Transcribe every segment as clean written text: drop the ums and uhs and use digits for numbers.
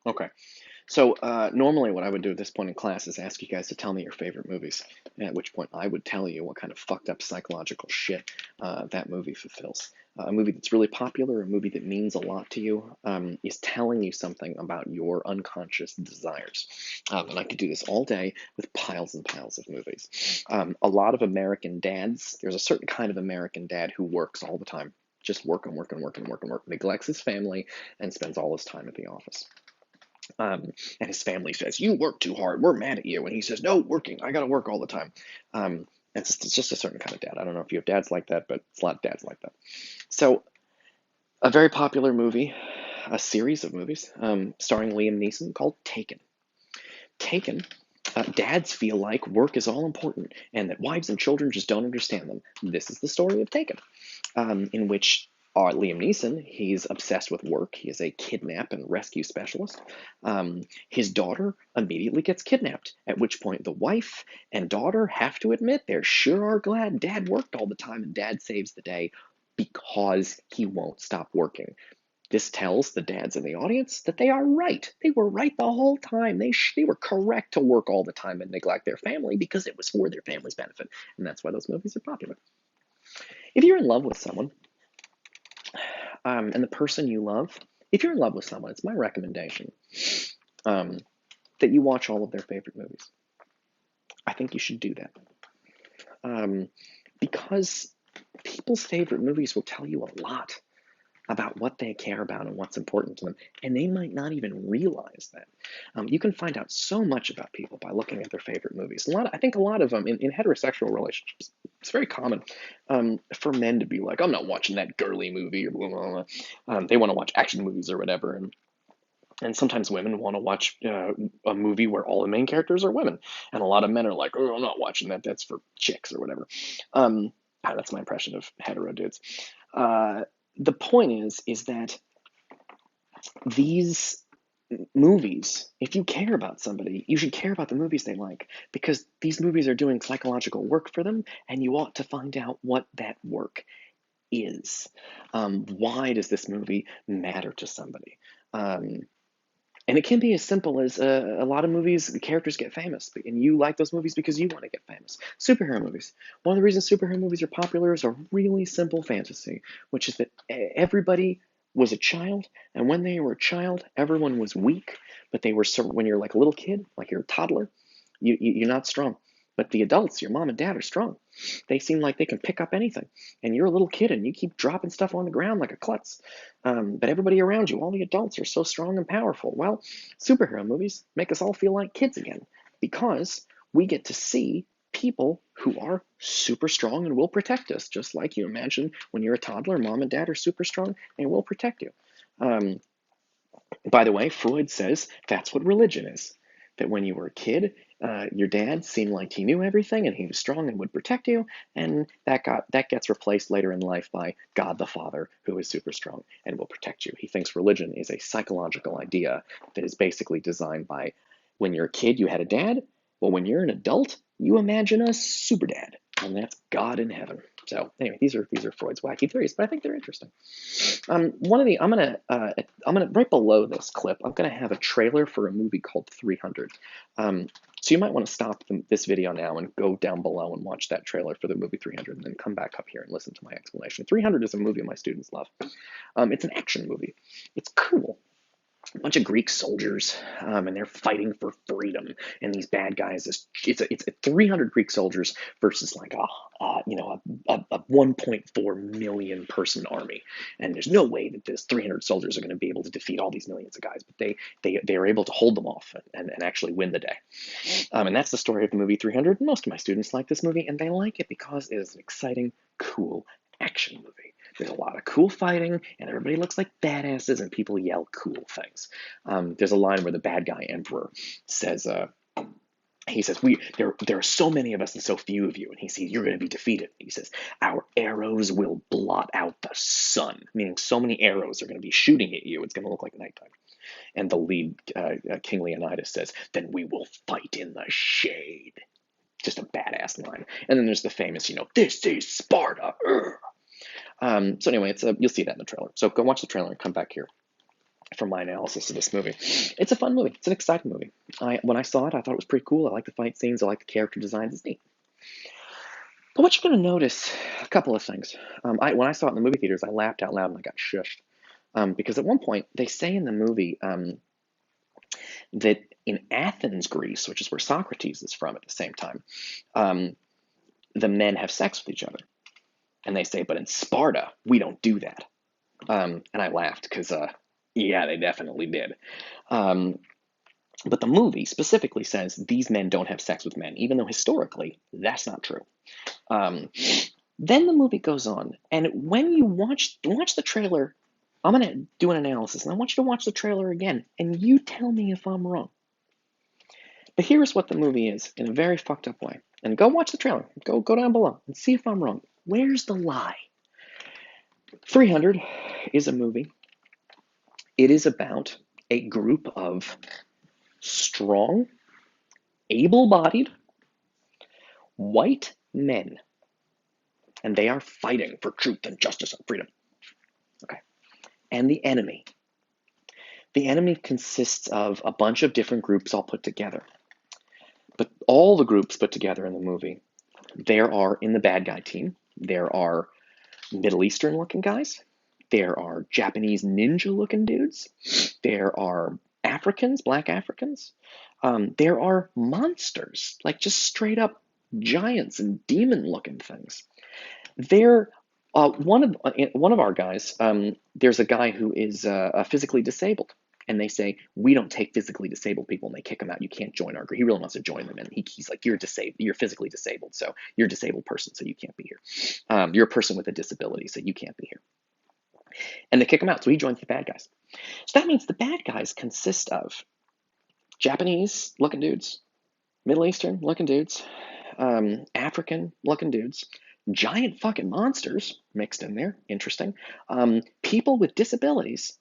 Okay. So normally what I would do at this point in class is ask you guys to tell me your favorite movies, at which point I would tell you what kind of fucked up psychological shit that movie fulfills. A movie that's really popular, a movie that means a lot to you, is telling you something about your unconscious desires. And I could do this all day with piles and piles of movies. A lot of American dads, there's a certain kind of American dad who works all the time. Just work and work and work and work and work, neglects his family, and spends all his time at the office. And his family says, "You work too hard. We're mad at you." And he says, "No, working. I got to work all the time." It's just a certain kind of dad. I don't know if you have dads like that, but it's a lot of dads like that. So, a very popular movie, a series of movies starring Liam Neeson called Taken. Taken, dads feel like work is all important and that wives and children just don't understand them. This is the story of Taken, in which Liam Neeson, he's obsessed with work. He is a kidnap and rescue specialist. His daughter immediately gets kidnapped, at which point the wife and daughter have to admit they sure are glad dad worked all the time and dad saves the day because he won't stop working. This tells the dads in the audience that they are right. They were right the whole time. They were correct to work all the time and neglect their family because it was for their family's benefit. And that's why those movies are popular. If you're in love with someone, and the person you love, if you're in love with someone, it's my recommendation um, that you watch all of their favorite movies. I think you should do that um, because people's favorite movies will tell you a lot about what they care about and what's important to them, and they might not even realize that. You can find out so much about people by looking at their favorite movies. I think a lot of them in heterosexual relationships, it's very common for men to be like, "I'm not watching that girly movie," or blah blah blah. They want to watch action movies or whatever, and sometimes women want to watch a movie where all the main characters are women, and a lot of men are like, "Oh, I'm not watching that. That's for chicks or whatever." That's my impression of hetero dudes. Uh, the point is that these movies, if you care about somebody, you should care about the movies they like because these movies are doing psychological work for them, and you ought to find out what that work is. Why does this movie matter to somebody? Um, and it can be as simple as a lot of movies, the characters get famous, and you like those movies because you want to get famous. Superhero movies. One of the reasons superhero movies are popular is a really simple fantasy, which is that everybody was a child, and when they were a child, everyone was weak, but they were when you're like a little kid, like you're a toddler, you're not strong. But the adults, your mom and dad, are strong. They seem like they can pick up anything, and you're a little kid, and you keep dropping stuff on the ground like a klutz. But everybody around you, all the adults, are so strong and powerful. Well, superhero movies make us all feel like kids again because we get to see people who are super strong and will protect us, just like you imagine when you're a toddler, mom and dad are super strong and will protect you. Um, by the way, Freud says that's what religion is. That when you were a kid, your dad seemed like he knew everything and he was strong and would protect you, and that gets replaced later in life by God the Father, who is super strong and will protect you. He thinks religion is a psychological idea that is basically designed by when you're a kid, you had a dad. Well, when you're an adult, you imagine a super dad, and that's God in heaven. So anyway, these are Freud's wacky theories, but I think they're interesting. One of the I'm gonna right below this clip. I'm gonna have a trailer for a movie called 300. So you might want to stop this video now and go down below and watch that trailer for the movie 300, and then come back up here and listen to my explanation. 300 is a movie my students love. It's an action movie. It's cool, a bunch of Greek soldiers, and they're fighting for freedom. And these bad guys, it's 300 Greek soldiers versus like a 1.4 million person army. And there's no way that this 300 soldiers are going to be able to defeat all these millions of guys, but they are able to hold them off and actually win the day. And that's the story of the movie 300. Most of my students like this movie, and they like it because it is an exciting, cool action movie. There's a lot of cool fighting, and everybody looks like badasses, and people yell cool things. There's a line where the bad guy Emperor says, he says, there are so many of us and so few of you. And he says, you're going to be defeated. He says, our arrows will blot out the sun, meaning so many arrows are going to be shooting at you, it's going to look like nighttime. And the lead, King Leonidas, says, then we will fight in the shade. Just a badass line. And then there's the famous, this is Sparta. So anyway, you'll see that in the trailer. So go watch the trailer and come back here. for my analysis of this movie. It's a fun movie. It's an exciting movie. When I saw it, I thought it was pretty cool. I like the fight scenes. I like the character designs. It's neat. But what you're going to notice, a couple of things. When I saw it in the movie theaters, I laughed out loud and I got shushed. Because at one point, they say in the movie that in Athens, Greece, which is where Socrates is from at the same time, um, the men have sex with each other. And they say, but in Sparta, we don't do that. And I laughed because, yeah, they definitely did. Um, but the movie specifically says these men don't have sex with men, even though historically that's not true. Um, then the movie goes on, and when you watch the trailer, I'm gonna do an analysis, and I want you to watch the trailer again, and you tell me if I'm wrong. But here's what the movie is in a very fucked up way. And go watch the trailer. Go down below and see if I'm wrong. Where's the lie? 300 is a movie. It is about a group of strong, able-bodied, white men, and they are fighting for truth and justice and freedom. Okay. And the enemy. The enemy consists of a bunch of different groups all put together. But all the groups put together in the movie, there are, in the bad guy team, there are Middle Eastern looking guys, there are Japanese ninja looking dudes, there are Africans, black Africans, there are monsters, like just straight up giants and demon looking things. There, one of our guys, there's a guy who is physically disabled, and they say we don't take physically disabled people, and they kick him out. You can't join our group. He really wants to join them, and he's like, you're disabled, you're physically disabled, so you're a disabled person, so you can't be here. You're a person with a disability, so you can't be here. And they kick him out, so he joins the bad guys. So that means the bad guys consist of Japanese looking dudes, Middle Eastern looking dudes, African looking dudes, giant fucking monsters mixed in there, interesting, people with disabilities,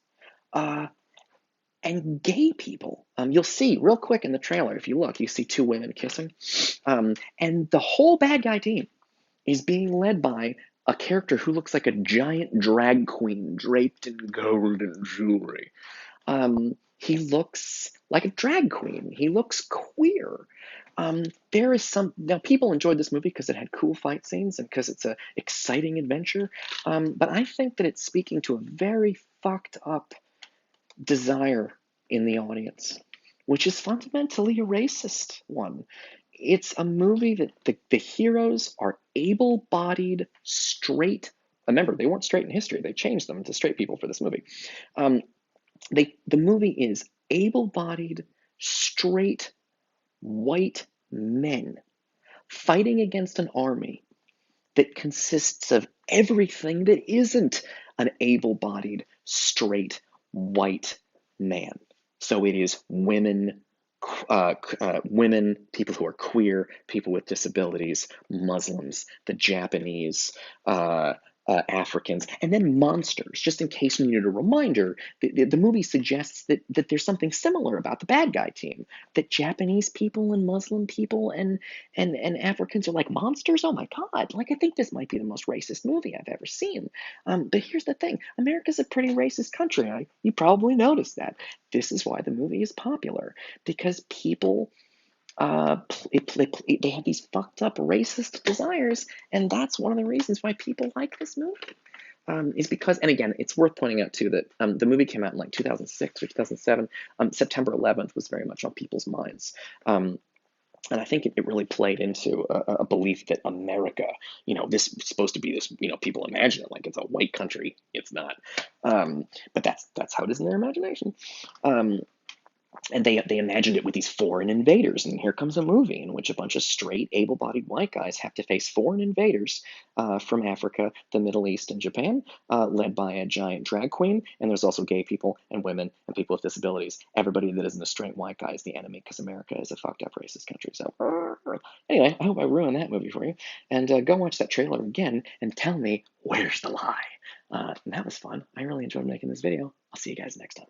uh, and gay people. You'll see real quick in the trailer, if you look, you see two women kissing. And the whole bad guy team is being led by a character who looks like a giant drag queen draped in gold and jewelry. He looks like a drag queen. He looks queer. There is some now people enjoyed this movie because it had cool fight scenes and because it's an exciting adventure. But I think that it's speaking to a very fucked up desire in the audience, which is fundamentally a racist one. It's a movie that the heroes are able-bodied, straight. Remember, they weren't straight in history. They changed them to straight people for this movie. Um, the movie is able-bodied, straight, white men fighting against an army that consists of everything that isn't an able-bodied, straight, white man. So it is women, people who are queer, people with disabilities, Muslims, the Japanese, Africans, and then monsters. Just in case you needed a reminder, the movie suggests that there's something similar about the bad guy team. That Japanese people and Muslim people and Africans are like monsters. Oh my God! Like I think this might be the most racist movie I've ever seen. But here's the thing: America's a pretty racist country. You probably noticed that. This is why the movie is popular because people they have these fucked up racist desires, and that's one of the reasons why people like this movie. Is because, and again, it's worth pointing out too that the movie came out in like 2006 or 2007. September 11th was very much on people's minds. And I think it really played into a belief that America, this is supposed to be this, people imagine it like it's a white country. It's not. But that's how it is in their imagination. And they imagined it with these foreign invaders, and here comes a movie in which a bunch of straight, able-bodied white guys have to face foreign invaders from Africa, the Middle East, and Japan, led by a giant drag queen. And there's also gay people and women and people with disabilities. Everybody that isn't a straight white guy is the enemy because America is a fucked up racist country. So anyway, I hope I ruined that movie for you. And go watch that trailer again and tell me where's the lie. And that was fun. I really enjoyed making this video. I'll see you guys next time.